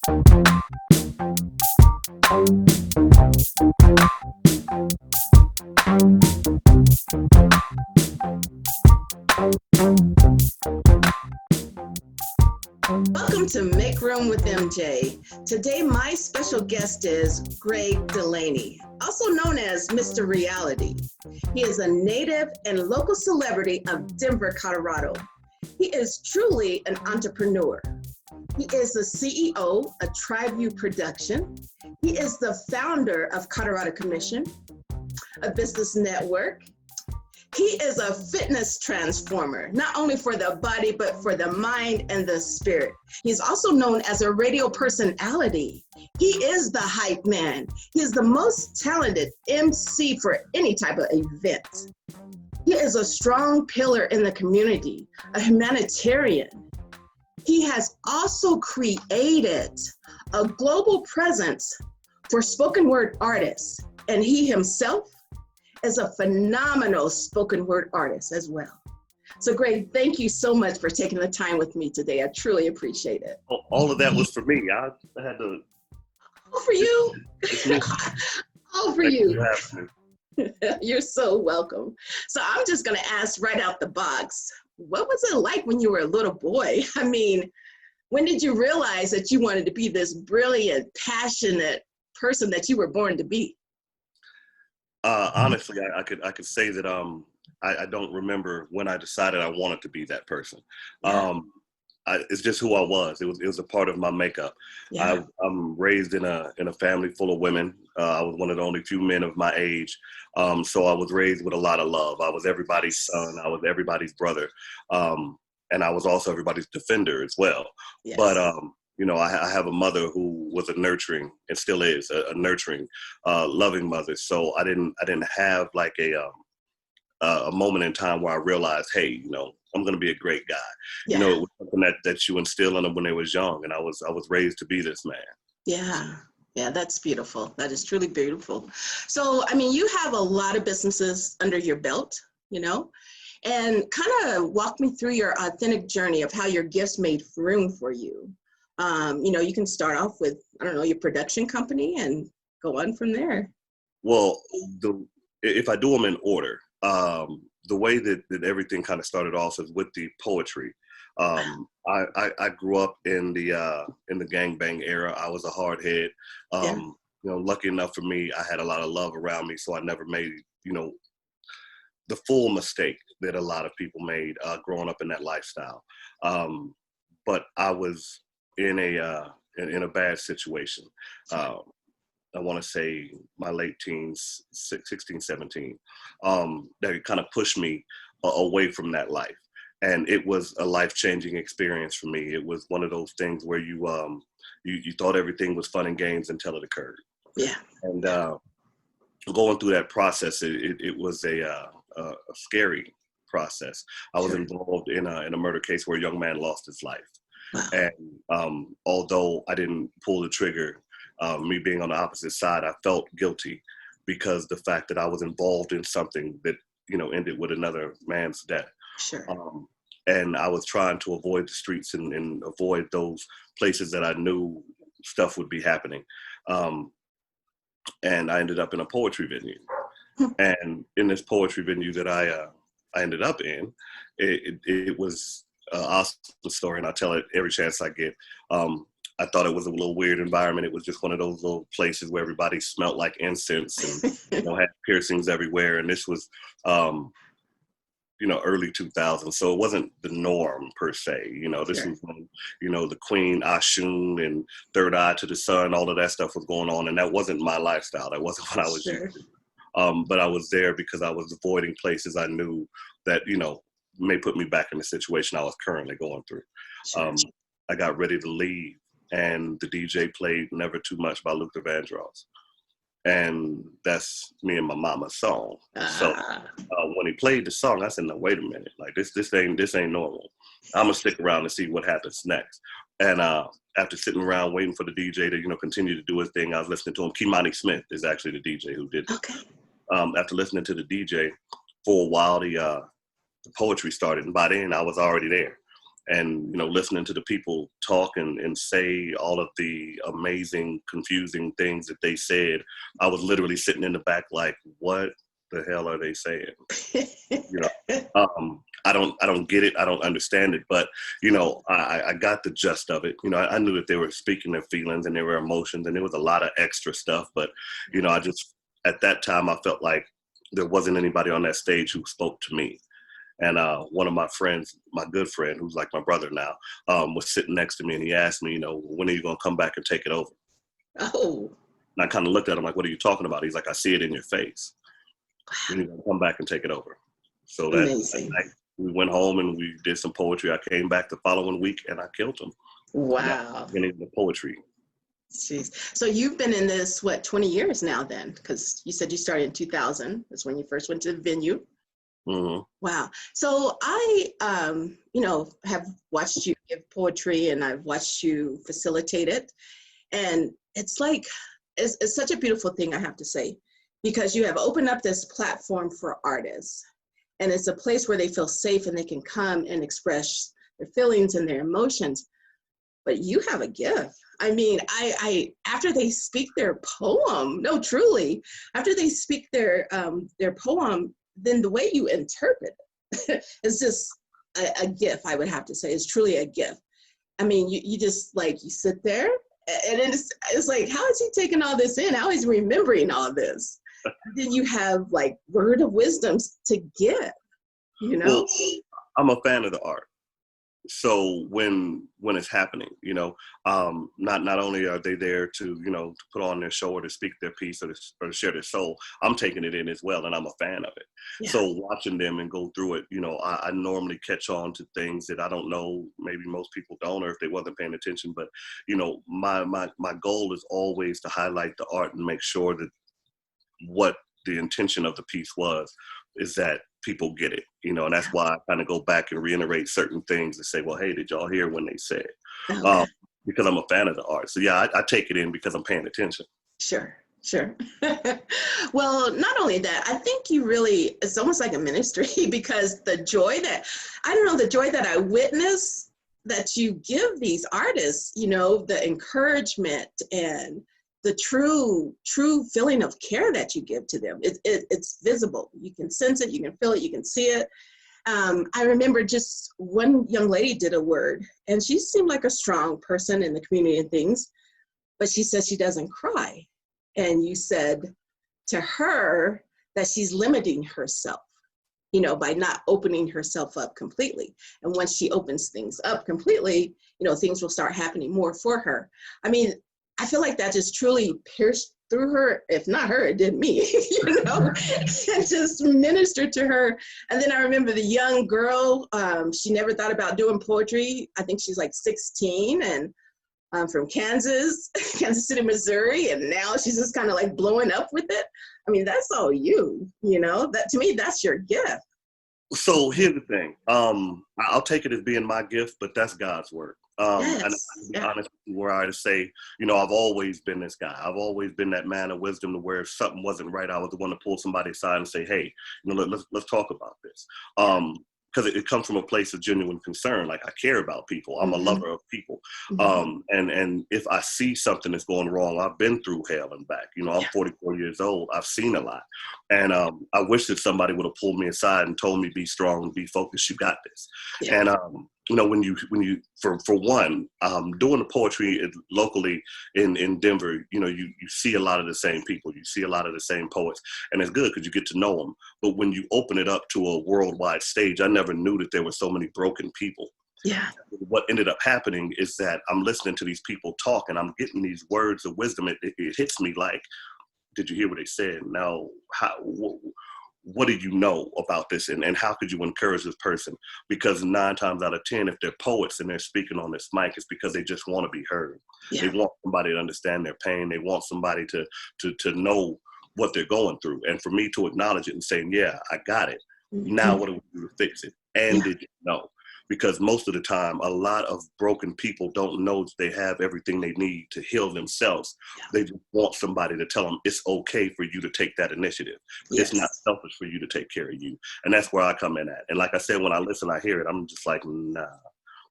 Welcome to Make Room with Emjae. Today, my special guest is Gregg Delaney, also known as Mr. Reality. He is a native and local celebrity of Denver, Colorado. He is truly an entrepreneur. He is the CEO of TryView Production. He is the founder of Colorado Commission, a business network. He is a fitness transformer, not only for the body, but for the mind and the spirit. He's also known as a radio personality. He is the hype man. He is the most talented MC for any type of event. He is a strong pillar in the community, a humanitarian. He has also created a global presence for spoken word artists, and he himself is a phenomenal spoken word artist as well. So Gregg, thank you so much for taking the time with me today. I truly appreciate it. All of that was for me. I had to. Oh, for you. Oh, for you. You're so welcome. So I'm just going to ask right out the box, what was it like when you were a little boy? I mean, when did you realize that you wanted to be this brilliant, passionate person that you were born to be? Honestly, I could say that I don't remember when I decided I wanted to be that person. Yeah. It's just who I was. It was a part of my makeup. Yeah. I'm raised in a family full of women. I was one of the only few men of my age, so I was raised with a lot of love. I was everybody's son. I was everybody's brother, and I was also everybody's defender as well. Yes. But I have a mother who was a nurturing and still is a nurturing, loving mother. So I didn't have like a moment in time where I realized, hey, I'm going to be a great guy. Yeah. It was something that you instill in them when they was young, and I was raised to be this man. Yeah. Yeah, that's beautiful. That is truly beautiful. So, I mean, you have a lot of businesses under your belt, and kind of walk me through your authentic journey of how your gifts made room for you. You can start off with, your production company and go on from there. Well, if I do them in order, the way that everything kind of started off is with the poetry. I grew up in the gangbang era. I was a hard head. Lucky enough for me, I had a lot of love around me, so I never made, the full mistake that a lot of people made growing up in that lifestyle. But I was in a bad situation. I want to say my late teens, 16, 17, that kind of pushed me away from that life. And it was a life-changing experience for me. It was one of those things where you thought everything was fun and games until it occurred. Yeah. And going through that process, it was a scary process. I was involved in a murder case where a young man lost his life. Wow. And although I didn't pull the trigger, me being on the opposite side, I felt guilty because the fact that I was involved in something that, ended with another man's death. Sure. And I was trying to avoid the streets and avoid those places that I knew stuff would be happening. And I ended up in a poetry venue. And in this poetry venue that I ended up in, it was an awesome story, and I tell it every chance I get. I thought it was a little weird environment. It was just one of those little places where everybody smelled like incense and had piercings everywhere. And this was, early 2000s. So it wasn't the norm per se. This Sure. was when, the Queen Ashun and Third Eye to the Sun, all of that stuff was going on. And that wasn't my lifestyle. That wasn't what I was Sure. used to. But I was there because I was avoiding places I knew that, may put me back in the situation I was currently going through. Sure. I got ready to leave, and the DJ played Never Too Much by Luther Vandross. And that's me and my mama's song. So when he played the song, I said, no, wait a minute. Like this ain't normal. I'm gonna stick around and see what happens next. And after sitting around waiting for the DJ to, continue to do his thing, I was listening to him. Kimani Smith is actually the DJ who did it. Okay. After listening to the DJ for a while, the poetry started, and by then I was already there. and listening to the people talk and say all of the amazing, confusing things that they said, I was literally sitting in the back like, what the hell are they saying? I don't get it. I don't understand it. But I got the gist of it. I knew that they were speaking their feelings and their emotions, and there was a lot of extra stuff. But I just, at that time, I felt like there wasn't anybody on that stage who spoke to me. And one of my friends, my good friend, who's like my brother now, was sitting next to me, and he asked me, when are you going to come back and take it over? Oh. And I kind of looked at him like, what are you talking about? He's like, I see it in your face. When are you going to come back and take it over? So that night, we went home and we did some poetry. I came back the following week and I killed him. Wow. Getting the poetry. Jeez. So you've been in this, 20 years now then? Because you said you started in 2000. That's when you first went to the venue. Mm-hmm. Wow. So I, have watched you give poetry, and I've watched you facilitate it. And it's like, it's such a beautiful thing, I have to say, because you have opened up this platform for artists. And it's a place where they feel safe and they can come and express their feelings and their emotions. But you have a gift. I mean, I after they speak their poem, no, truly, after they speak their poem, then the way you interpret it is just a gift, I would have to say. It's truly a gift. I mean, you just like, you sit there and it's like, how is he taking all this in? How is he remembering all this? And then you have like word of wisdoms to give, Well, I'm a fan of the art. So when it's happening, not only are they there to put on their show or to speak their piece or to share their soul, I'm taking it in as well, and I'm a fan of it. Yeah. So watching them and go through it, I normally catch on to things that I don't know, maybe most people don't, or if they wasn't paying attention. But my goal is always to highlight the art and make sure that what the intention of the piece was is that people get it, and that's why I kind of go back and reiterate certain things and say, well, hey, did y'all hear when they said? Okay. Because I'm a fan of the art. So yeah, I take it in because I'm paying attention. Sure. Well, not only that, I think it's almost like a ministry, because the joy that I witness that you give these artists, the encouragement and the true feeling of care that you give to them. It's visible. You can sense it, you can feel it, you can see it. I remember just one young lady did a word, and she seemed like a strong person in the community and things, but she said she doesn't cry. And you said to her that she's limiting herself, by not opening herself up completely. And once she opens things up completely, things will start happening more for her. I mean, I feel like that just truly pierced through her. If not her, it did me, and just ministered to her. And then I remember the young girl, she never thought about doing poetry. I think she's like 16 and from Kansas City, Missouri. And now she's just kind of like blowing up with it. I mean, that's all that to me, that's your gift. So here's the thing. I'll take it as being my gift, but that's God's work. Yes. And to be honest, where I to say, I've always been this guy. I've always been that man of wisdom, to where if something wasn't right, I was the one to pull somebody aside and say, hey, let's talk about this. Because it comes from a place of genuine concern. Like, I care about people. I'm a lover of people. And if I see something that's going wrong, I've been through hell and back. I'm 44 years old. I've seen a lot. And I wish that somebody would have pulled me aside and told me, be strong, be focused, you got this. Yeah. And when you for one, doing the poetry locally in Denver, you see a lot of the same people, you see a lot of the same poets, and it's good because you get to know them. But when you open it up to a worldwide stage, I never knew that there were so many broken people. Yeah. What ended up happening is that I'm listening to these people talk, and I'm getting these words of wisdom. It hits me like, did you hear what they said? Now, what do you know about this, and how could you encourage this person? Because 9 times out of 10, if they're poets and they're speaking on this mic, it's because they just want to be heard. Yeah. They want somebody to understand their pain. They want somebody to know what they're going through. And for me to acknowledge it and say, yeah, I got it. Now what do we do to fix it? And did you know? Because most of the time, a lot of broken people don't know that they have everything they need to heal themselves. Yeah. They just want somebody to tell them it's okay for you to take that initiative. Yes. It's not selfish for you to take care of you. And that's where I come in at. And like I said, when I listen, I hear it, I'm just like, nah,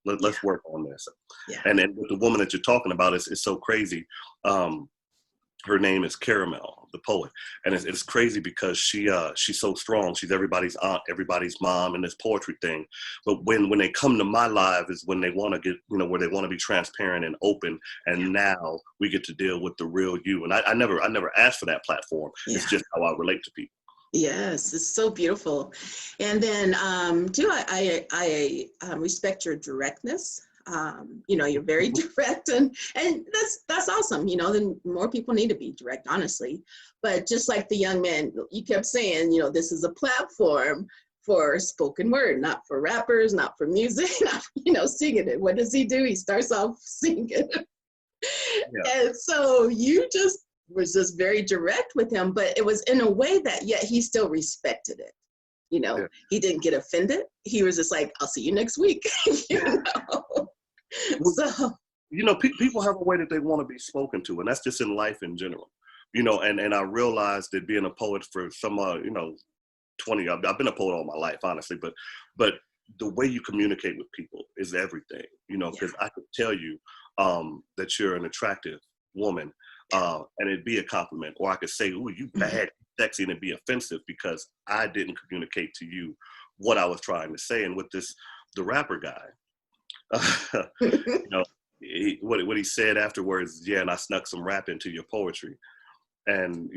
Let's work on this. Yeah. And then with the woman that you're talking about, it's so crazy. Her name is Caramel, the poet, and it's crazy because she's so strong. She's everybody's aunt, everybody's mom, and this poetry thing. But when they come to my live is when they want to get, where they want to be transparent and open. And now we get to deal with the real you. And I never asked for that platform. Yeah. It's just how I relate to people. Yes, it's so beautiful. And then too, I respect your directness. You're very direct, and that's awesome. Then more people need to be direct, honestly. But just like the young man, you kept saying, this is a platform for spoken word, not for rappers, not for music, not, singing it. What does he do? He starts off singing. Yeah. And so you was just very direct with him, but it was in a way that yet he still respected it. Yeah. He didn't get offended. He was just like, I'll see you next week. So, people have a way that they want to be spoken to, and that's just in life in general, and I realized that being a poet for some, 20, I've been a poet all my life, honestly, but the way you communicate with people is everything, because I could tell you that you're an attractive woman, and it'd be a compliment, or I could say, ooh, you bad, sexy, and it'd be offensive because I didn't communicate to you what I was trying to say. And with the rapper guy, what he said afterwards, and I snuck some rap into your poetry. And,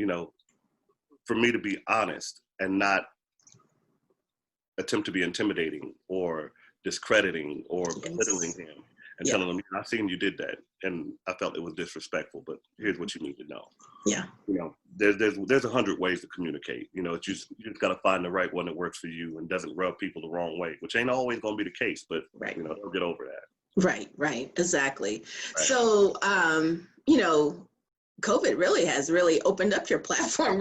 for me to be honest and not attempt to be intimidating or discrediting or belittling him and telling him, I've seen you did that. And I felt it was disrespectful, but here's what you need to know. Yeah. There's 100 ways to communicate. You just got to find the right one that works for you and doesn't rub people the wrong way, which ain't always going to be the case, but they'll get over that. Right. Exactly. Right. So, COVID has really opened up your platform,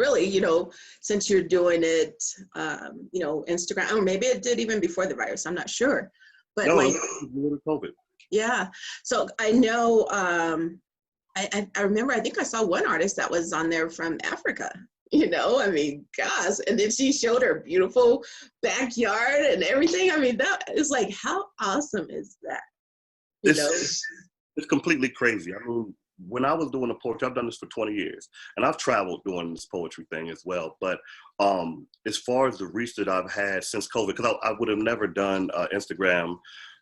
since you're doing it, Instagram, or maybe it did even before the virus, I'm not sure. But no, it was COVID. Yeah. So I know, I remember, I think I saw one artist that was on there from Africa, gosh. And then she showed her beautiful backyard and everything. That is like, how awesome is that? It's completely crazy. When I was doing the poetry, I've done this for 20 years, and I've traveled doing this poetry thing as well. But as far as the reach that I've had since COVID, because I would have never done Instagram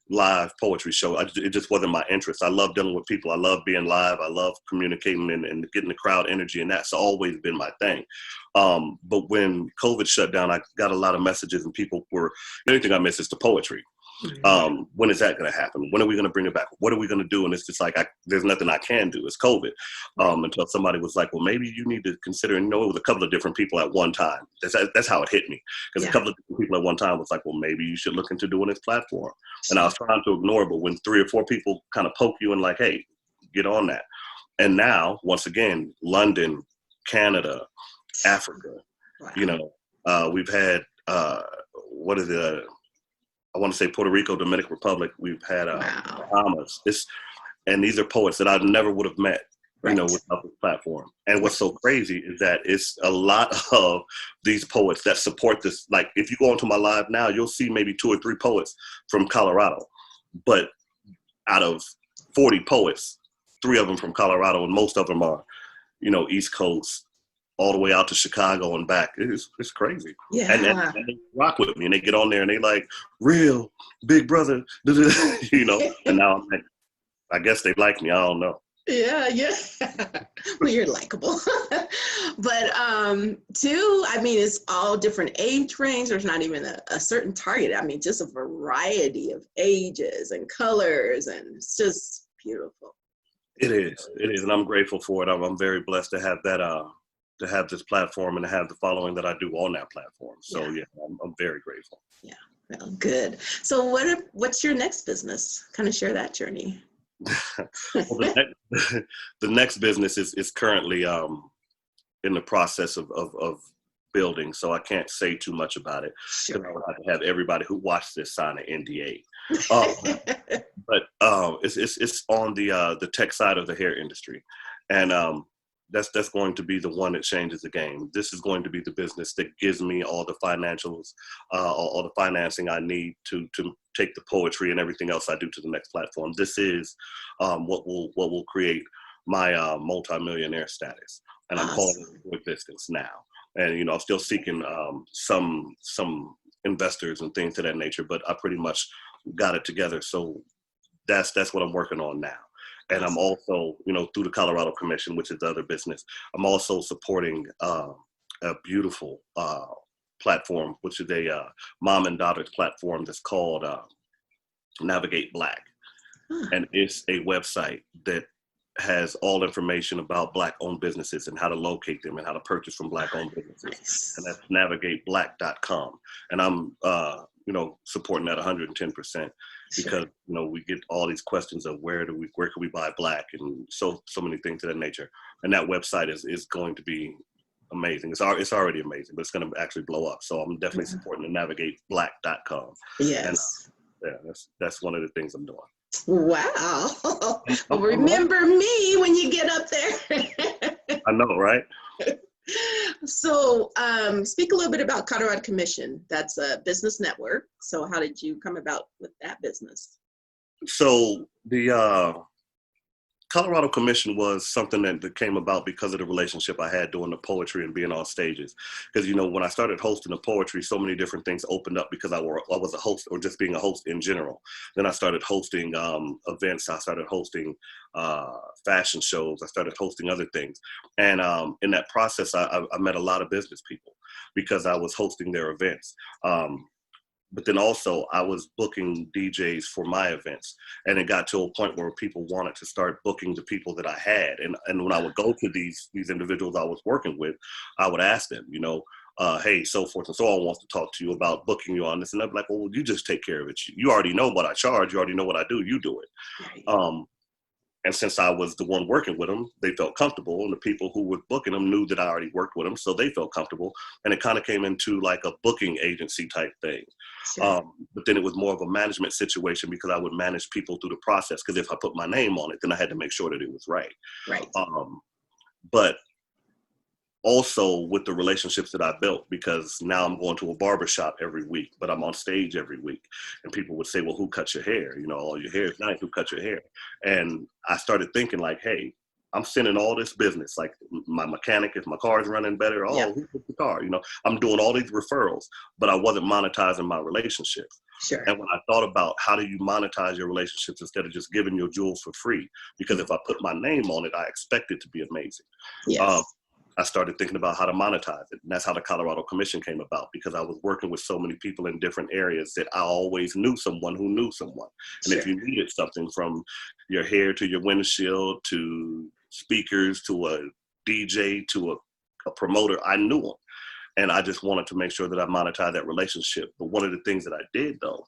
live poetry show. It just wasn't my interest. I love dealing with people. I love being live. I love communicating and getting the crowd energy, and that's always been my thing. But when COVID shut down, I got a lot of messages, and people were, the only thing I miss is the poetry. When is that going to happen? When are we going to bring it back? What are we going to do? And it's just like, there's nothing I can do. It's COVID. Until somebody was like, well, maybe you need to consider, and it was a couple of different people at one time. That's how it hit me. Because a couple of different people at one time was like, well, maybe you should look into doing this platform. And I was trying to ignore it, but when 3 or 4 people kind of poke you and like, hey, get on that. And now, once again, London, Canada, Africa, we've had, what is it? I want to say Puerto Rico, Dominican Republic. We've had Bahamas. And these are poets that I never would have met, without this platform. And what's so crazy is that it's a lot of these poets that support this. Like, if you go onto my live now, you'll see maybe 2 or 3 poets from Colorado. But out of 40 poets, 3 of them from Colorado, and most of them are, East Coast, all the way out to Chicago and back. It's crazy. Yeah. And they rock with me, and they get on there and they like, real big brother, and now I'm like, I guess they like me. I don't know. Yeah. Well, you're likable. But too, it's all different age range. There's not even a certain target. Just a variety of ages and colors, and it's just beautiful. It is. And I'm grateful for it. I'm very blessed to have that, to have this platform and to have the following that I do on that platform. So I'm very grateful. Yeah, well, good. So what's your next business? Kind of share that journey. Well, the next business is currently in the process of building, so I can't say too much about it. Sure. I would have to have everybody who watched this sign an NDA. But it's on the tech side of the hair industry, and that's going to be the one that changes the game. This is going to be the business that gives me all the financials, all the financing I need to take the poetry and everything else I do to the next platform. This is what will create my multimillionaire status, and I'm calling it for existence now. And I'm still seeking some investors and things to that nature, but I pretty much got it together. So that's what I'm working on now. And I'm also, through the Colorado Commission, which is the other business, I'm also supporting a beautiful platform, which is a mom and daughter's platform that's called Navigate Black. And it's a website that has all information about Black-owned businesses and how to locate them and how to purchase from Black-owned businesses. And that's navigateblack.com. And I'm, supporting that 110% because, we get all these questions of where can we buy Black, and so many things of that nature. And that website is going to be amazing. It's already amazing, but it's going to actually blow up. So I'm definitely supporting the navigateblack.com. Yes. And, that's one of the things I'm doing. Wow. Well, remember me when you get up there. I know, right? So speak a little bit about Colorado Commission. That's a business network. So how did you come about with that business? So the Colorado Commission was something that came about because of the relationship I had doing the poetry and being on stages. Because, when I started hosting the poetry, so many different things opened up because I was a host, or just being a host in general. Then I started hosting events. I started hosting fashion shows. I started hosting other things. And in that process, I met a lot of business people because I was hosting their events. But then also I was booking DJs for my events, and it got to a point where people wanted to start booking the people that I had. And when I would go to these individuals I was working with, I would ask them, hey, so forth and so on wants to talk to you about booking you on this. And I'm like, well, you just take care of it. You already know what I charge. You already know what I do. You do it. Right. And since I was the one working with them, they felt comfortable. And the people who were booking them knew that I already worked with them, so they felt comfortable. And it kind of came into like a booking agency type thing. Sure. But then it was more of a management situation because I would manage people through the process. Because if I put my name on it, then I had to make sure that it was right. Right. But also with the relationships that I built, because now I'm going to a barbershop every week, but I'm on stage every week. And people would say, well, who cut your hair? Oh, your hair is nice. Who cut your hair? And I started thinking like, hey, I'm sending all this business, like my mechanic, if my car is running better, who put the car? I'm doing all these referrals, but I wasn't monetizing my relationships. Sure. And when I thought about how do you monetize your relationships instead of just giving your jewels for free, because if I put my name on it, I expect it to be amazing. Yes. I started thinking about how to monetize it. And that's how the Colorado Commission came about, because I was working with so many people in different areas that I always knew someone who knew someone. And Sure. if you needed something from your hair to your windshield to speakers to a DJ to a promoter, I knew them. And I just wanted to make sure that I monetized that relationship. But one of the things that I did, though,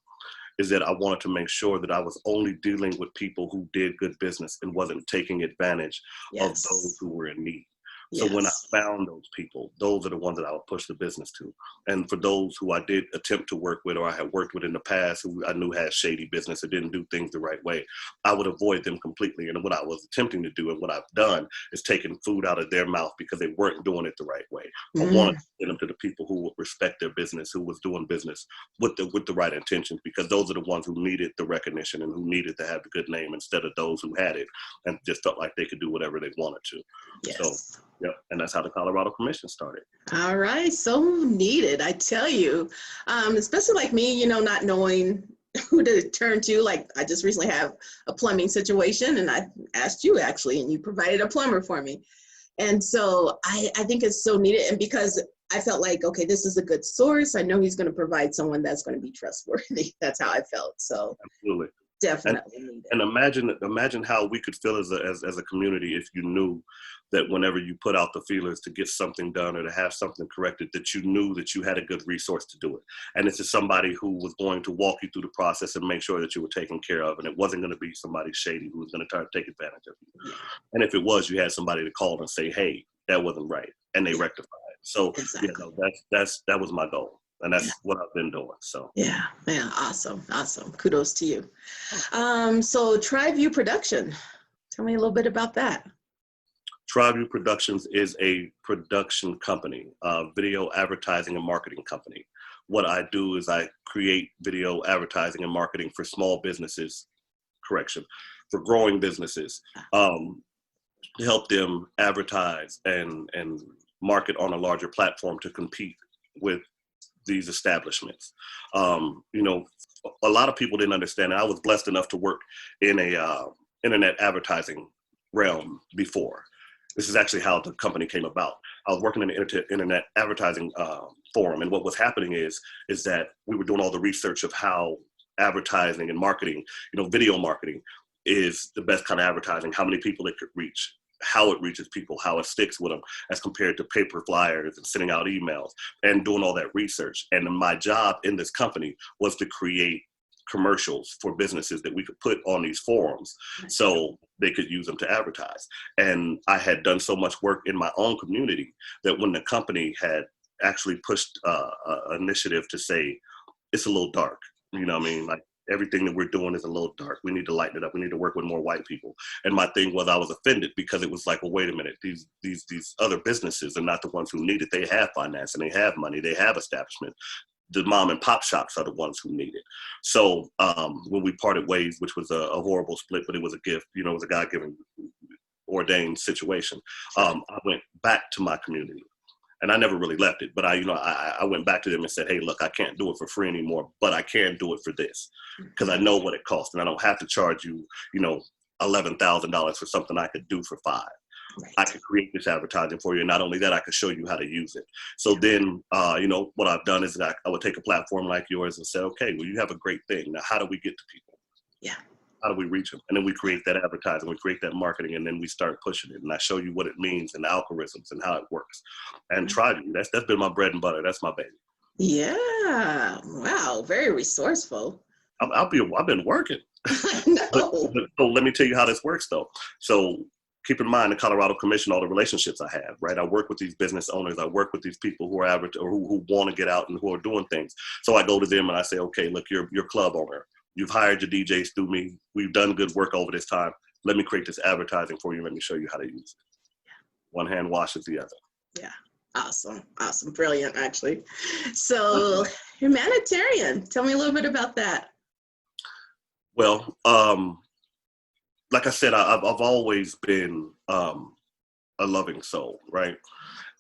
is that I wanted to make sure that I was only dealing with people who did good business and wasn't taking advantage of those who were in need. So when I found those people, those are the ones that I would push the business to. And for those who I did attempt to work with, or I had worked with in the past, who I knew had shady business or didn't do things the right way, I would avoid them completely. And what I was attempting to do and what I've done is taking food out of their mouth because they weren't doing it the right way. I wanted to get them to the people who would respect their business, who was doing business with the right intentions, because those are the ones who needed the recognition and who needed to have the good name, instead of those who had it and just felt like they could do whatever they wanted to. Yes. So, yep, and that's how the Colorado Commission started. All right, so needed, I tell you, especially like me, not knowing who to turn to. Like I just recently have a plumbing situation, and I asked you actually, and you provided a plumber for me. And so I think it's so needed, and because I felt like, okay, this is a good source. I know he's going to provide someone that's going to be trustworthy. That's how I felt. So absolutely. Definitely needed. And imagine how we could feel as a community if you knew that whenever you put out the feelers to get something done or to have something corrected, that you knew that you had a good resource to do it. And it's just somebody who was going to walk you through the process and make sure that you were taken care of. And it wasn't going to be somebody shady who was going to try to take advantage of you. And if it was, you had somebody to call and say, hey, that wasn't right. And they rectified it. So exactly. That was my goal. And that's what I've been doing. So yeah, awesome. Kudos to you. So TryView Production. Tell me a little bit about that. TryView Productions is a production company, video advertising and marketing company. what I do is I create video advertising and marketing for small businesses, for growing businesses, to help them advertise and market on a larger platform to compete with these establishments. You know, a lot of people didn't understand it. I was blessed enough to work in a internet advertising realm before. This is actually how the company came about. I was working in the internet advertising forum, and what was happening is that we were doing all the research of how advertising and marketing, you know, video marketing is the best kind of advertising, how many people it could reach, how it reaches people, how it sticks with them as compared to paper flyers and sending out emails and doing all that research. And my job in this company was to create commercials for businesses that we could put on these forums so they could use them to advertise. And I had done so much work in my own community that when the company had actually pushed an initiative to say, it's a little dark, you know what I mean? Like, everything that we're doing is a little dark. We need to lighten it up. We need to work with more white people. And my thing was, I was offended because it was like, well, wait a minute. These other businesses are not the ones who need it. They have finance and they have money. They have establishment. The mom and pop shops are the ones who need it. So when we parted ways, which was a horrible split, but it was a gift, you know, it was a God-given ordained situation. I went back to my community. And I never really left it, but I went back to them and said, hey, look, I can't do it for free anymore, but I can do it for this because I know what it costs, and I don't have to charge you, you know, $11,000 for something I could do for $5,000. Right. I could create this advertising for you, and not only that, I could show you how to use it. So then, you know, what I've done is I would take a platform like yours and say, okay, well, you have a great thing. Now, how do we get to people? Yeah. How do we reach them? And then we create that advertising, we create that marketing, and then we start pushing it. And I show you what it means and the algorithms and how it works. And TryView, that's been my bread and butter. That's my baby. Yeah. Wow. Very resourceful. I've been working. No. So let me tell you how this works, though. So keep in mind the Colorado Commission, all the relationships I have, right? I work with these business owners. I work with these people who are average or who want to get out and who are doing things. So I go to them and I say, okay, look, you're club owner. You've hired your DJs through me. We've done good work over this time. Let me create this advertising for you. Let me show you how to use it. One hand washes the other. Yeah. Awesome. Awesome. Brilliant, actually. So humanitarian, tell me a little bit about that. Well, like I said, I've always been a loving soul, right?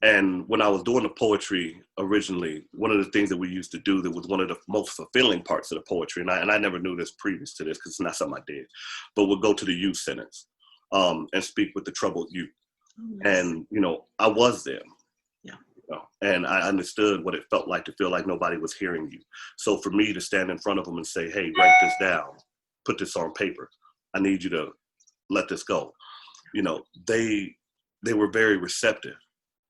And when I was doing the poetry originally, one of the things that we used to do that was one of the most fulfilling parts of the poetry, and I never knew this previous to this because it's not something I did, but we'd go to the youth centers and speak with the troubled youth. Oh, nice. And, you know, I was them. Yeah. You know, and I understood what it felt like to feel like nobody was hearing you. So for me to stand in front of them and say, hey, write this down, put this on paper. I need you to let this go. You know, they were very receptive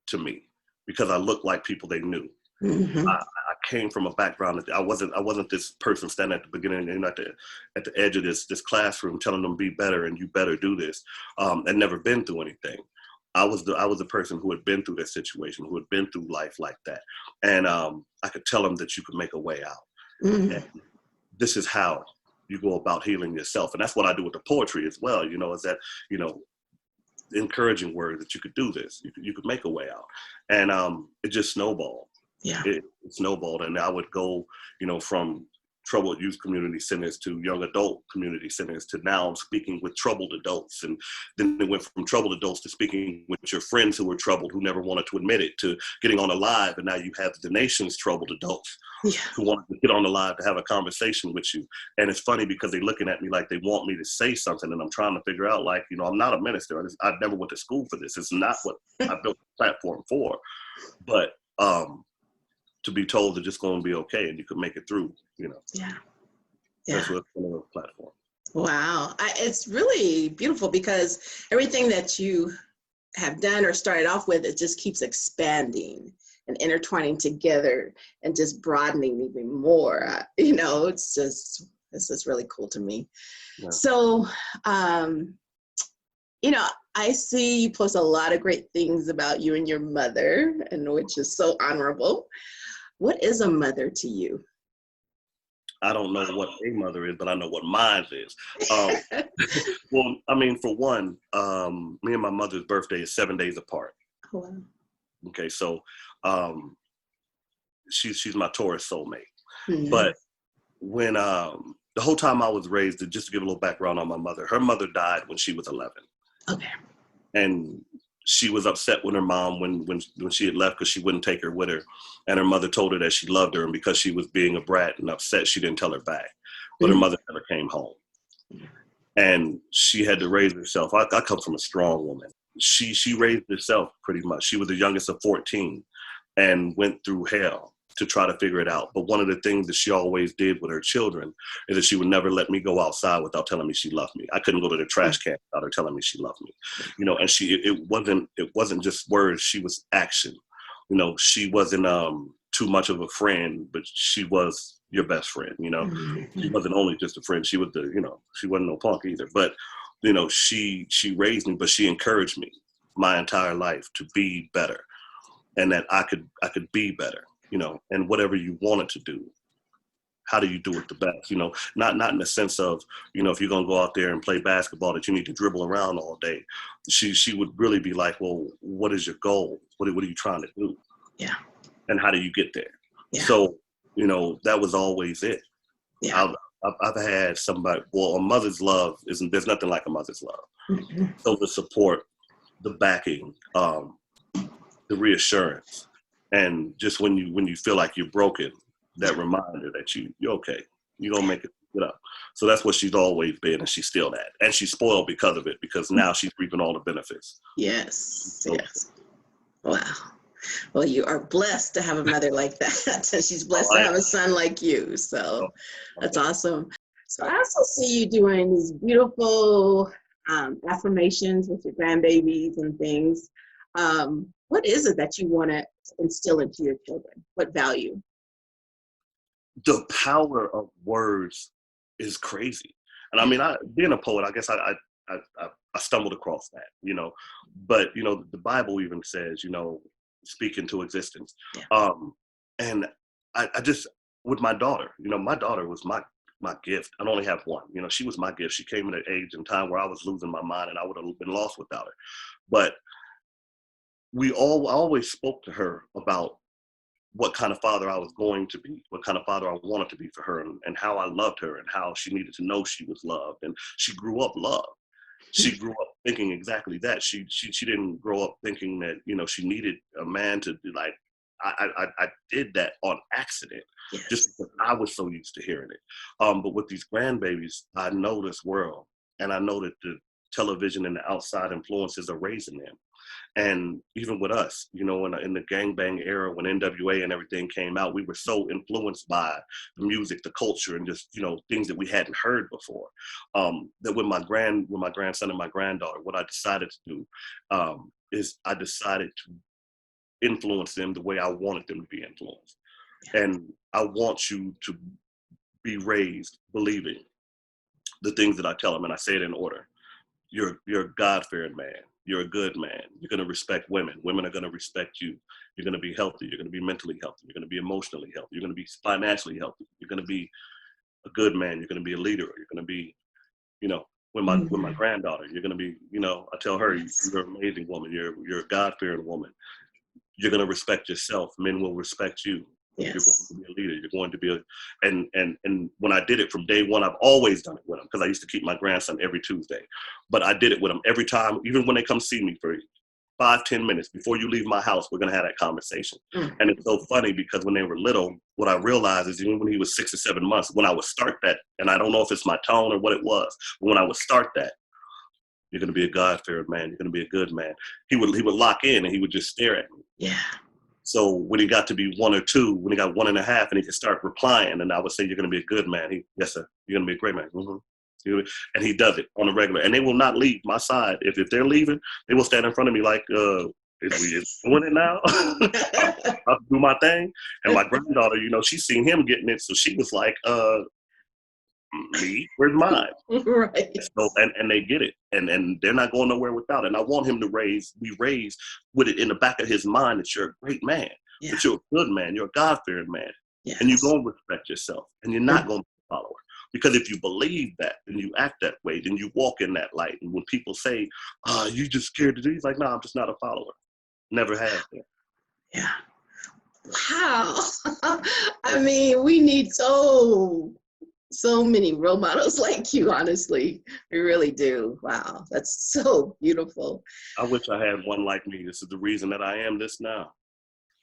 to me because I looked like people they knew. Mm-hmm. I came from a background that I wasn't this person standing at the beginning and at the edge of this classroom telling them be better and you better do this, and never been through anything. I was the person who had been through that situation, who had been through life like that, and I could tell them that you could make a way out. Mm-hmm. And this is how you go about healing yourself, and that's what I do with the poetry as well. You know, is that, you know, encouraging word that you could do this, you could make a way out, and it just snowballed. Yeah, it snowballed, and I would go, you know, from troubled youth community centers to young adult community centers to now I'm speaking with troubled adults, and then it went from troubled adults to speaking with your friends who were troubled who never wanted to admit it, to getting on a live, and now you have the nation's troubled adults who want to get on the live to have a conversation with you. And it's funny because they're looking at me like they want me to say something, and I'm trying to figure out, like, you know, I'm not a minister. I never went to school for this. It's not what I built the platform for. But to be told that it's going to be okay and you could make it through, you know. Yeah. That's what's on the platform. Wow. It's really beautiful because everything that you have done or started off with, it just keeps expanding and intertwining together and just broadening even more. You know, it's just really cool to me. Yeah. So, you know, I see you post a lot of great things about you and your mother, and which is so honorable. What is a mother to you? I don't know what a mother is, but I know what mine is. Well, I mean, for one, me and my mother's birthday is 7 days apart. Oh, wow. Okay, so, she's my Taurus soulmate. Mhm. But when the whole time I was raised, just to give a little background on my mother, her mother died when she was 11. Okay. And she was upset with her mom when she had left because she wouldn't take her with her. And her mother told her that she loved her, and because she was being a brat and upset, she didn't tell her back. But her Mhm. mother never came home. And she had to raise herself. I come from a strong woman. She raised herself pretty much. She was the youngest of 14 and went through hell to try to figure it out. But one of the things that she always did with her children is that she would never let me go outside without telling me she loved me. I couldn't go to the trash can without her telling me she loved me. You know, and it wasn't just words, she was action. You know, she wasn't too much of a friend, but she was your best friend, you know. She Mhm. wasn't only just a friend, she was she wasn't no punk either. But, you know, she raised me, but she encouraged me my entire life to be better, and that I could be better, you know, and whatever you wanted to do, how do you do it the best? You know, not in the sense of, you know, if you're gonna go out there and play basketball that you need to dribble around all day. She would really be like, well, what is your goal? What are you trying to do? Yeah. And how do you get there? Yeah. So, you know, that was always it. Yeah. I've had somebody, well, a mother's love there's nothing like a mother's love. Mhm. So the support, the backing, the reassurance, and just when you feel like you're broken, that reminder that you're okay, you're gonna make it up. So that's what she's always been, and she's still that, and she's spoiled because of it, because now she's reaping all the benefits. Yes. So, Yes. Wow. Well, you are blessed to have a mother like that. And she's blessed to I, have a son like you. So I'm that's awesome. So I also see you doing these beautiful affirmations with your grandbabies and things. What is it that you want to instill into your children? What value? the power of words is crazy. And I mean, being a poet, I guess I stumbled across that, you know. But you know, the Bible even says, you know, speak into existence. Yeah. And I just, with my daughter, you know, my daughter was my gift. I only have one. You know, she was my gift. She came at an age and time where I was losing my mind, and I would have been lost without her. But I always spoke to her about what kind of father I was going to be, what kind of father I wanted to be for her, and how I loved her, and how she needed to know she was loved. And she grew up loved. She grew up thinking exactly that. She didn't grow up thinking that, you know, she needed a man to be like, I did that on accident, just Yes. because I was so used to hearing it. But with these grandbabies, I know this world, and I know that the television and the outside influences are raising them. And even with us, you know, in the gangbang era, when NWA and everything came out, we were so influenced by the music, the culture, and just, you know, things that we hadn't heard before. That with my grandson and my granddaughter, what I decided to do is I decided to influence them the way I wanted them to be influenced. And I want you to be raised believing the things that I tell them, and I say it in order. You're a God-fearing man. You're a good man. You're going to respect women. Women are going to respect you. You're going to be healthy. You're going to be mentally healthy. You're going to be emotionally healthy. You're going to be financially healthy. You're going to be a good man. You're going to be a leader. You're going to be, you know, with my granddaughter, you're going to be, you know, I tell her, Yes. you're an amazing woman. You're a God-fearing woman. You're going to respect yourself. Men will respect you. You're going Yes. to be a leader. You're going to be and when I did it from day one, I've always done it with them, because I used to keep my grandson every Tuesday. But I did it with them every time, even when they come see me for 5-10 minutes before you leave my house, we're going to have that conversation. And it's so funny because when they were little, what I realized is even when he was 6 or 7 months, when I would start that, and I don't know if it's my tone or what it was, but when I would start that, you're going to be a God-fearing man. You're going to be a good man. He would lock in and he would just stare at me. Yeah. So when he got to be 1 or 2, when he got 1.5, and he could start replying, and I would say, "You're going to be a good man." Yes, sir. You're going to be a great man. Mm-hmm. And he does it on a regular. And they will not leave my side. If they're leaving, they will stand in front of me like, is we doing it now? I'll do my thing. And my granddaughter, you know, she's seen him getting it, so she was like, me, where's mine? Right. So, and they get it, and they're not going nowhere without it. And I want him to be raised with it in the back of his mind that you're a great man, Yeah. that you're a good man, you're a God-fearing man, Yes. and you're going to respect yourself, and you're not going to be a follower. Because if you believe that and you act that way, then you walk in that light. And when people say, you just scared to do, he's like, no, I'm just not a follower. Never have been. Yeah. Wow. I mean, we need so many role models like you, honestly. We really do. Wow. That's so beautiful. I wish I had one like me. This is the reason that I am this now.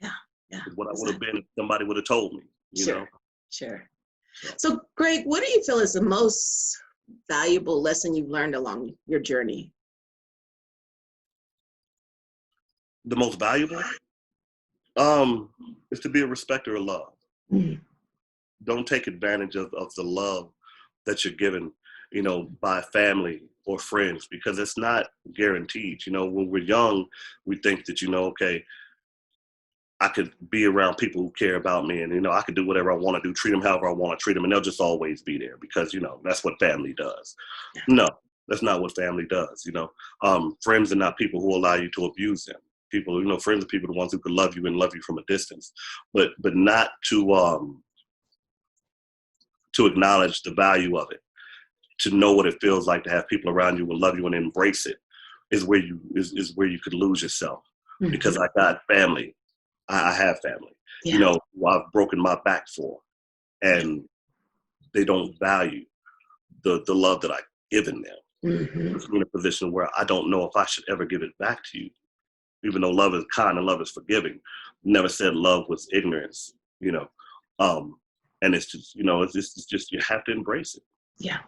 Yeah. Yeah. It's what I would have Exactly. been if somebody would have told me, you Sure. know? Sure. So So, Greg, what do you feel is the most valuable lesson you've learned along your journey? the most valuable, is to be a respecter of love. Mm. Don't take advantage of the love that you're given, by family or friends, because it's not guaranteed. When we're young, we think that, okay, I could be around people who care about me, and I could do whatever I want to do, treat them however I want to treat them, and they'll just always be there because that's what family does. Yeah. No, that's not what family does. Friends are not people who allow you to abuse them. People, friends are people the ones who can love you and love you from a distance, but not to acknowledge the value of it, to know what it feels like to have people around you who love you and embrace it, is where you could lose yourself. Because Mhm. I got family. I have family, Yeah. who I've broken my back for, and they don't value the love that I've given them. Hmm. Puts me in a position where I don't know if I should ever give it back to you, even though love is kind and love is forgiving. Never said love was ignorance, you know. Um, and it's just, it's just you have to embrace it. Yeah.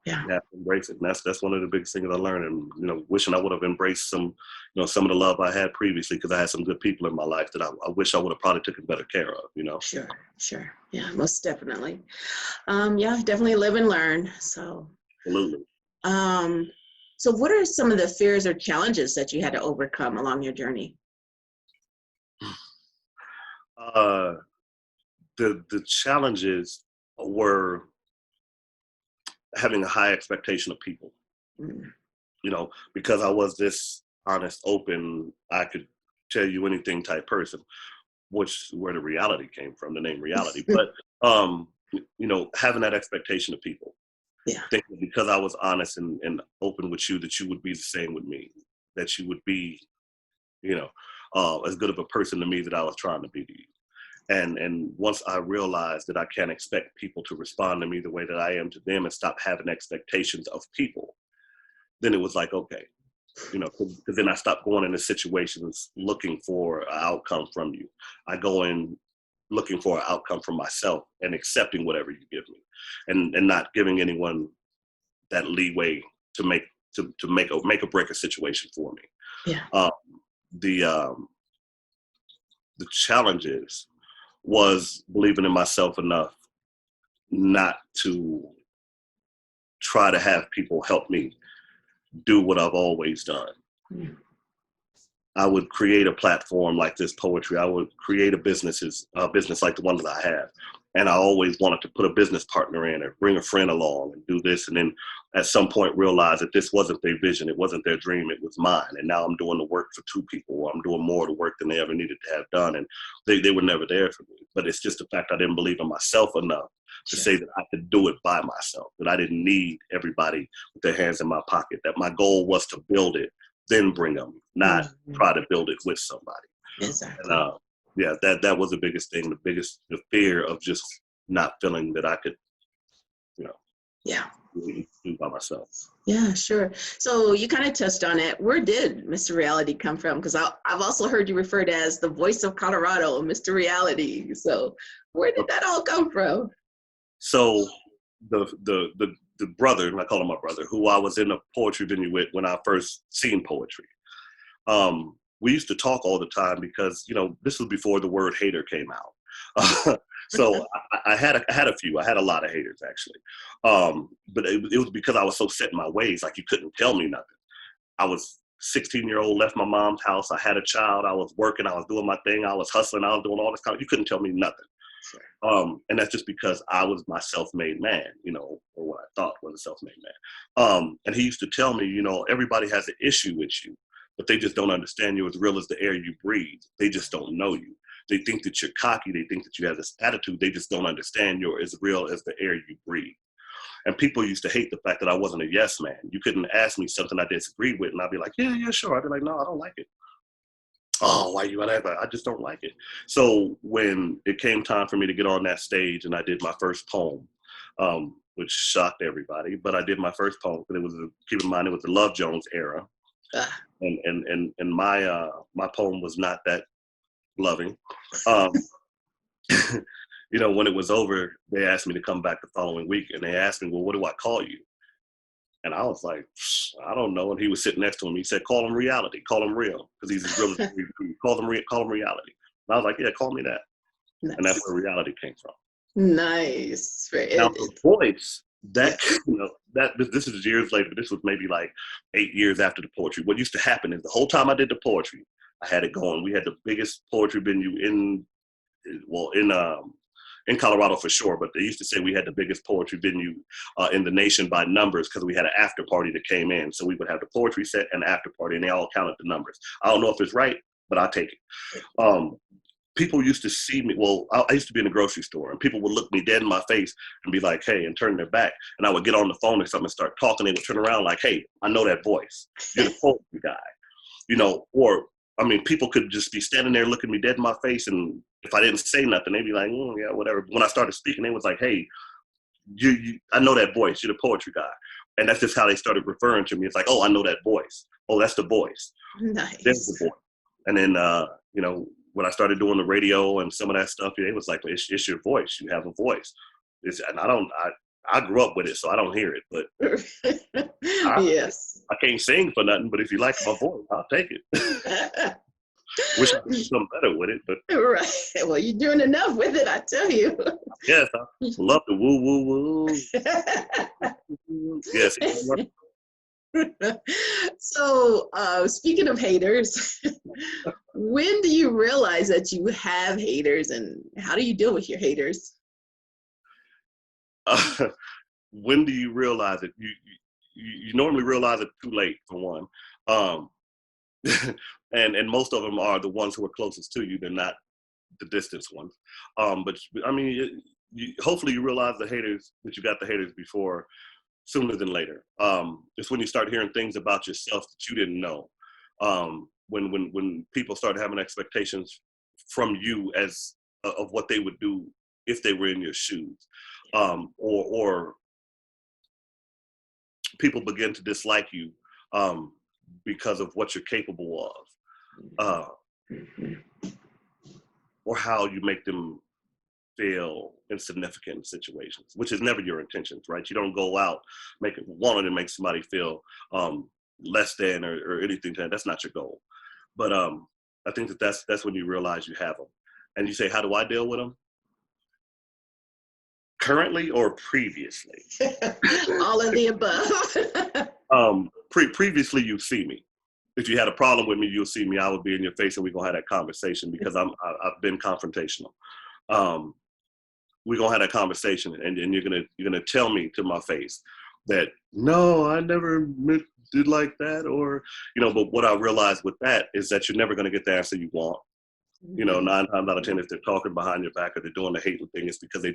Yeah. You have to embrace it. And that's one of the biggest things I learned. And, wishing I would have embraced some of the love I had previously, because I had some good people in my life that I wish I would have probably taken better care of. Sure. Sure. Yeah. Most definitely. Yeah. Definitely live and learn. So, Absolutely. um, so what are some of the fears or challenges that you had to overcome along your journey? Uh, the challenges were having a high expectation of people, Mm. because I was this honest, open, I could tell you anything type person, which where the reality came from, the name reality. But having that expectation of people, Yeah. thinking because I was honest and open with you that you would be the same with me, that you would be, you know, as good of a person to me that I was trying to be to you. And once I realized that I can't expect people to respond to me the way that I am to them, and stop having expectations of people, then it was like, okay, because then I stopped going into situations looking for an outcome from you. I go in looking for an outcome from myself and accepting whatever you give me, and not giving anyone that leeway to make or break a situation for me. Yeah. Um, the um, the challenges was believing in myself enough not to try to have people help me do what I've always done. Mm. I would create a platform like this poetry. I would create a business like the one that I have. And I always wanted to put a business partner in or bring a friend along and do this. And then at some point realize that this wasn't their vision. It wasn't their dream. It was mine. And now I'm doing the work for two people, or I'm doing more of the work than they ever needed to have done. And they were never there for me. But it's just the fact I didn't believe in myself enough to Sure. say that I could do it by myself, that I didn't need everybody with their hands in my pocket, that my goal was to build it, then bring them, not Mhm. try to build it with somebody. And Exactly. yeah, that was the biggest thing. The fear of just not feeling that I could, you know, Yeah. really do by myself. Yeah, sure. So you kind of touched on it. Where did Mr. Reality come from? Because I've also heard you referred as the voice of Colorado, Mr. Reality. So where did that all come from? So the brother, and I call him my brother, who I was in a poetry venue with when I first seen poetry. We used to talk all the time because this was before the word hater came out. So I had a few. I had a lot of haters actually, but it was because I was so set in my ways. Like you couldn't tell me nothing. I was 16-year-old, left my mom's house. I had a child. I was working. I was doing my thing. I was hustling. I was doing all this kind of. You couldn't tell me nothing. Sure. And that's just because I was my self-made man, or what I thought was a self-made man. And he used to tell me, everybody has an issue with you, but they just don't understand you as real as the air you breathe. They just don't know you. They think that you're cocky. They think that you have this attitude. They just don't understand you're as real as the air you breathe. And people used to hate the fact that I wasn't a yes man. You couldn't ask me something I disagreed with, and I'd be like, yeah, sure. I'd be like, no, I don't like it. oh, why you whatever? I just don't like it. So when it came time for me to get on that stage and I did my first poem, which shocked everybody, but I did my first poem because keep in mind, it was the Love Jones era. Ah. And my poem was not that loving. When it was over, they asked me to come back the following week, and they asked me, well, what do I call you? And I was like, I don't know. And he was sitting next to him. He said, call him reality, call him real, because he's as real as call him reality. And I was like, yeah, call me that. Nice. And that's where reality came from. Nice. Now the voice, that yeah. this is years later, but this was maybe like 8 years after the poetry. What used to happen is the whole time I did the poetry, I had it going. We had the biggest poetry venue in Colorado for sure, but they used to say we had the biggest poetry venue in the nation by numbers because we had an after party that came in. So we would have the poetry set and after party, and they all counted the numbers. I don't know if it's right, but I'll take it. People used to see me. Well, I used to be in the grocery store, and people would look me dead in my face and be like, hey, and turn their back. And I would get on the phone or something and start talking. They would turn around like, hey, I know that voice. You're the poetry guy. Or people could just be standing there looking me dead in my face, and if I didn't say nothing, they'd be like, yeah, whatever. But when I started speaking, they was like, hey, I know that voice. You're the poetry guy. And that's just how they started referring to me. It's like, oh, I know that voice. Oh, that's the voice. Nice. There's the voice. And then, when I started doing the radio and some of that stuff, it was like, it's your voice. You have a voice. And I grew up with it, so I don't hear it. But yes. I can't sing for nothing, but if you like my voice, I'll take it. Wish I could do something better with it, but right. Well, you're doing enough with it, I tell you. Yes, I love the woo woo woo. Yes. So, speaking of haters, when do you realize that you have haters, and how do you deal with your haters? When do you realize it? You normally realize it too late, for one. And most of them are the ones who are closest to you. They're not the distance ones. But I mean, hopefully you realize that you got the haters before, sooner than later. It's when you start hearing things about yourself that you didn't know. When people start having expectations from you as of what they would do if they were in your shoes, or people begin to dislike you because of what you're capable of, or how you make them feel insignificant in situations, which is never your intentions, right? You don't go out wanting to make somebody feel less than or anything. That's not your goal. But I think that's when you realize you have them, and you say, "How do I deal with them?" Currently or previously? All of the above. Previously, you see me. If you had a problem with me, you'll see me. I would be in your face, and we're gonna have that conversation because I've been confrontational. We're gonna have that conversation, and you're gonna tell me to my face that no, I never did like that, or But what I realized with that is that you're never gonna get the answer you want. 9 times out of 10, if they're talking behind your back or they're doing the hateful thing, it's because they're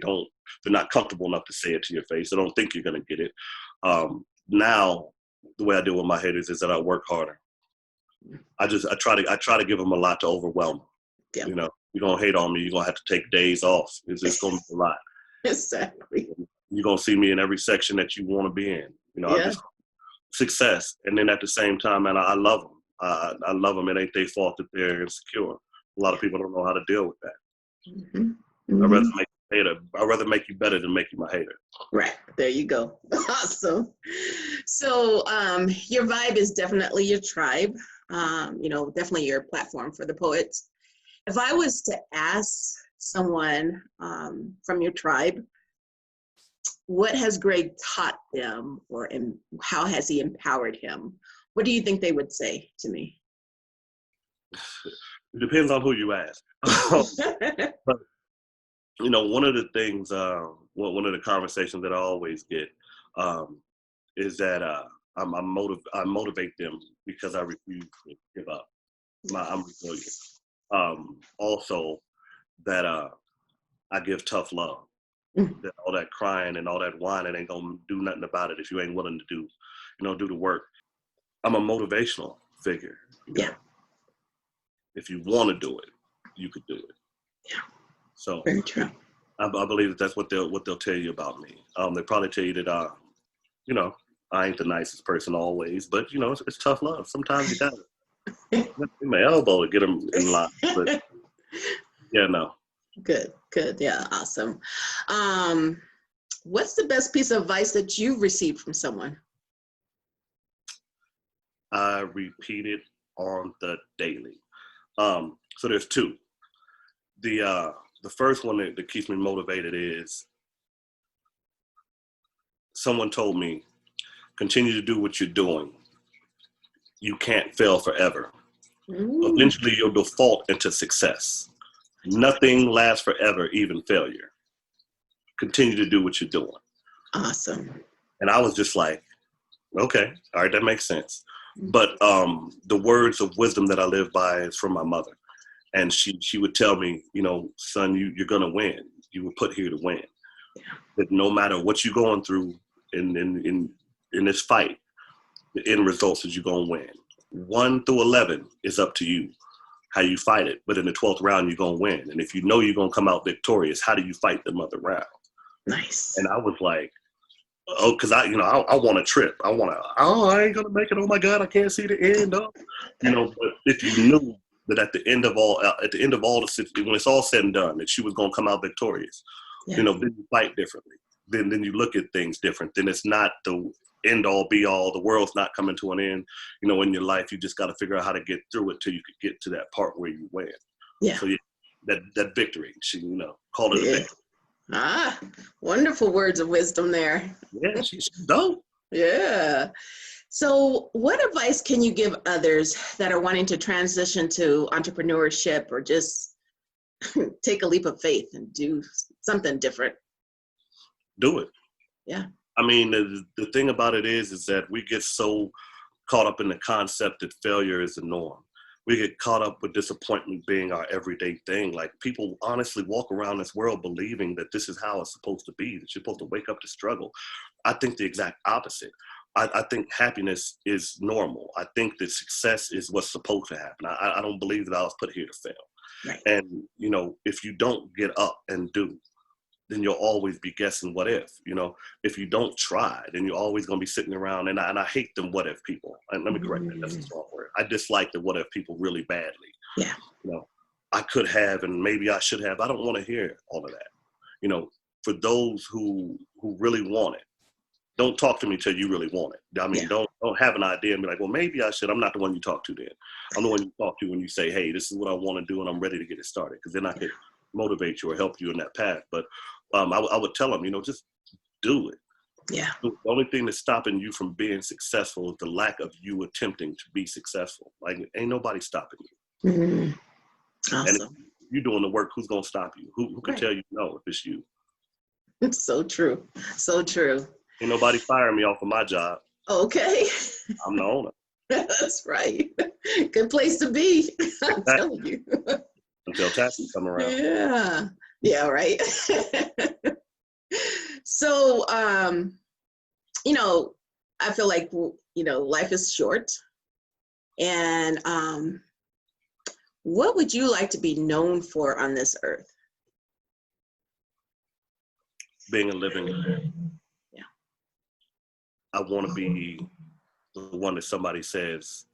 not comfortable enough to say it to your face. They don't think you're gonna get it. Now, the way I deal with my haters is that I work harder. I try to give them a lot to overwhelm them. Yeah. You're gonna hate on me, you're gonna have to take days off. It's just gonna be a lot. Exactly. You're gonna see me in every section that you want to be in. I'm just success. And then at the same time, man, I love them. I love them. It ain't their fault that they're insecure. A lot of people don't know how to deal with that. Mm-hmm. I'd rather make you better than make you my hater. Right. There you go. Awesome. So your vibe is definitely your tribe. Definitely your platform for the poets. If I was to ask someone from your tribe, what has Gregg taught them, and how has he empowered him? What do you think they would say to me? It depends on who you ask. But, one of the things, one of the conversations that I always get is that I motivate them because I refuse to give up. I'm resilient. Also, that I give tough love. That all that crying and all that whining ain't gonna do nothing about it if you ain't willing to do the work. I'm a motivational figure. Yeah. if you want to do it, you could do it. Yeah. So Very true. I believe that's what they'll tell you about me. They probably tell you that you know, I ain't the nicest person always, but you know, it's tough love. Sometimes you gotta get my elbow to get them in line. But yeah, no. Good. Yeah, awesome. What's the best piece of advice that you've received from someone? I repeat it on the daily. So there's two. The first one that keeps me motivated is someone told me, continue to do what you're doing. You can't fail forever. Ooh. Eventually you'll default into success. Nothing lasts forever, even failure. Continue to do what you're doing. Awesome. And I was just like, okay, all right, that makes sense. But the words of wisdom that I live by is from my mother. And she would tell me, you know, son, you're going to win. You were put here to win. Yeah. That no matter what you're going through in this fight, the end result is you're going to win. 1 through 11 is up to you, how you fight it. But in the 12th round, you're going to win. And if you know you're going to come out victorious, how do you fight the other round? Nice. And I was like, oh, because I want a trip. I ain't going to make it. Oh, my God, I can't see the end. Oh. You know, but if you knew that at the end of all when it's all said and done, that she was going to come out victorious, you know, then you fight differently. Then you look at things different. Then it's not the end all be all. The world's not coming to an end. You know, in your life, you just got to figure out how to get through it till you could get to that part where you win. Yeah. So that victory, she, you know, called it a victory. Ah, wonderful words of wisdom there. Yeah, she's dope. Yeah. So what advice can you give others that are wanting to transition to entrepreneurship or just take a leap of faith and do something different? Do it. Yeah. I mean, the thing about it is that we get so caught up in the concept that failure is the norm. We get caught up with disappointment being our everyday thing. Like, people honestly walk around this world believing that this is how it's supposed to be, that you're supposed to wake up to struggle. I think the exact opposite. I think happiness is normal. I think that success is what's supposed to happen. I don't believe that I was put here to fail. Right. And, you know, if you don't get up and do, then you'll always be guessing what if. You know, if you don't try, then you're always going to be sitting around. And I hate them what if people. And let me correct that. That's the wrong word. I dislike the what if people really badly. Yeah. You know, I could have and maybe I should have. I don't want to hear all of that. You know, for those who really want it, don't talk to me till you really want it. I mean, don't have an idea and be like, well, maybe I should. I'm not the one you talk to then. I'm the one you talk to when you say, hey, this is what I want to do and I'm ready to get it started. Because then I could motivate you or help you in that path. But I would tell them, you know, just do it. Yeah. The only thing that's stopping you from being successful is the lack of you attempting to be successful. Like, ain't nobody stopping you. Mm-hmm. Awesome. And if you're doing the work, who's going to stop you? Who can tell you no if it's you? It's so true. So true. Ain't nobody firing me off of my job. Okay. I'm the owner. That's right. Good place to be. I'm telling you. Until taxes come around. Yeah. Yeah, right. So, you know, I feel like, you know, life is short. And what would you like to be known for on this earth? Being a living. Yeah. I want to be the one that somebody says,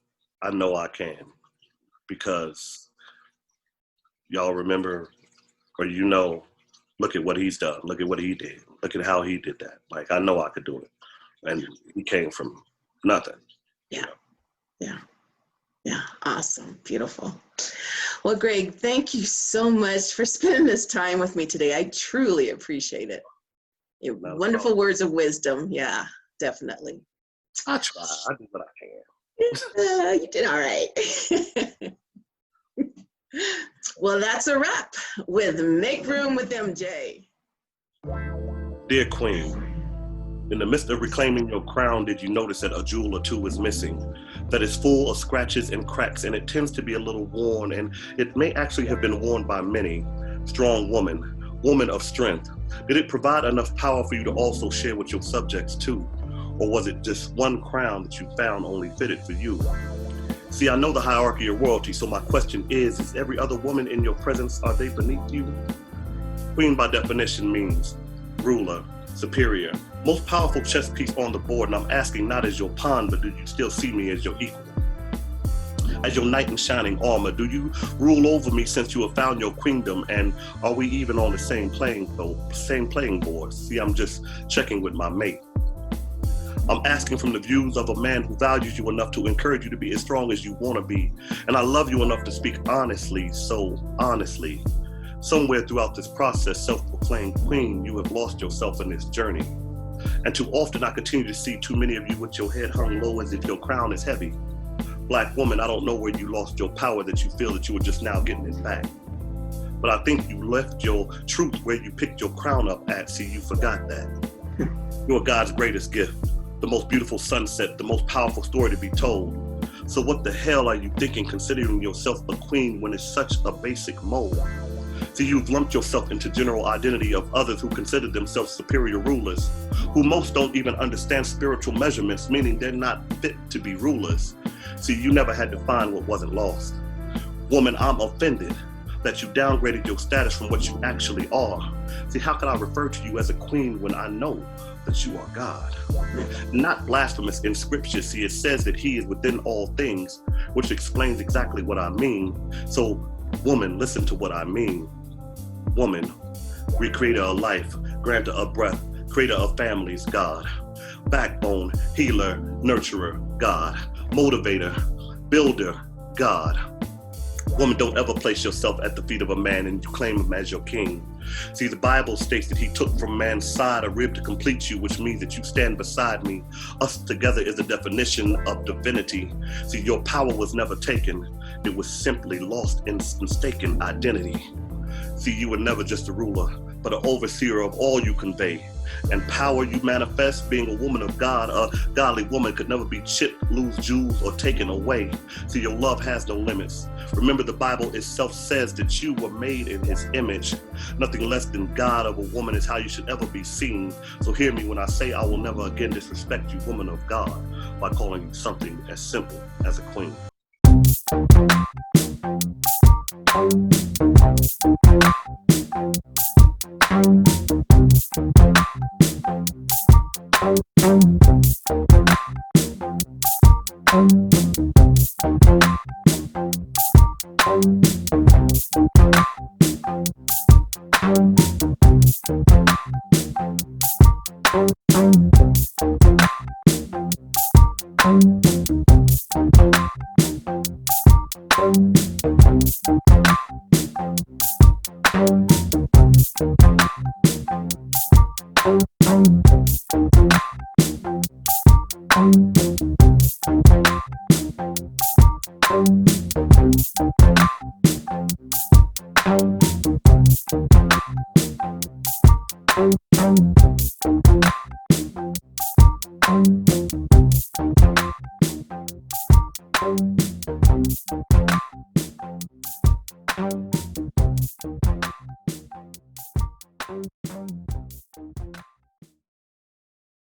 I know I can. Because y'all remember, or you know, look at what he's done. Look at what he did. Look at how he did that. Like, I know I could do it. And he came from nothing. Yeah. You know? Yeah. Yeah. Awesome. Beautiful. Well, Gregg, thank you so much for spending this time with me today. I truly appreciate it. Wonderful words of wisdom. Yeah, definitely. I try. I do what I can. Yeah, you did all right. Well, that's a wrap with Make Room with Emjae. Dear Queen, in the midst of reclaiming your crown, did you notice that a jewel or two is missing? That is full of scratches and cracks, and it tends to be a little worn, and it may actually have been worn by many. Strong woman of strength. Did it provide enough power for you to also share with your subjects too? Or was it just one crown that you found only fitted for you? See, I know the hierarchy of royalty, so my question is every other woman in your presence, are they beneath you? Queen by definition means ruler, superior, most powerful chess piece on the board, and I'm asking not as your pawn, but do you still see me as your equal? As your knight in shining armor, do you rule over me since you have found your queendom, and are we even on the same playing board? See, I'm just checking with my mate. I'm asking from the views of a man who values you enough to encourage you to be as strong as you want to be, and I love you enough to speak honestly, so honestly. Somewhere throughout this process, self-proclaimed queen, you have lost yourself in this journey. And too often I continue to see too many of you with your head hung low as if your crown is heavy. Black woman, I don't know where you lost your power that you feel that you were just now getting it back. But I think you left your truth where you picked your crown up at. See, you forgot that. You're God's greatest gift, the most beautiful sunset, the most powerful story to be told. So what the hell are you thinking considering yourself a queen when it's such a basic mold? See, you've lumped yourself into general identity of others who consider themselves superior rulers, who most don't even understand spiritual measurements, meaning they're not fit to be rulers. See, you never had to find what wasn't lost. Woman, I'm offended that you downgraded your status from what you actually are. See, how can I refer to you as a queen when I know that you are God? Not blasphemous in scripture. See, it says that he is within all things, which explains exactly what I mean. So, woman, listen to what I mean. Woman, recreator of life, grantor of breath, creator of families, God. Backbone, healer, nurturer, God. Motivator, builder, God. Woman, don't ever place yourself at the feet of a man and you claim him as your king. See, the Bible states that he took from man's side a rib to complete you, which means that you stand beside me. Us together is the definition of divinity. See, your power was never taken. It was simply lost in mistaken identity. See, you were never just a ruler, but an overseer of all you convey. And power you manifest, being a woman of God, a godly woman could never be chipped, lose jewels, or taken away. See, your love has no limits. Remember, the Bible itself says that you were made in his image. Nothing less than God of a woman is how you should ever be seen. So hear me when I say I will never again disrespect you, woman of God, by calling you something as simple as a queen.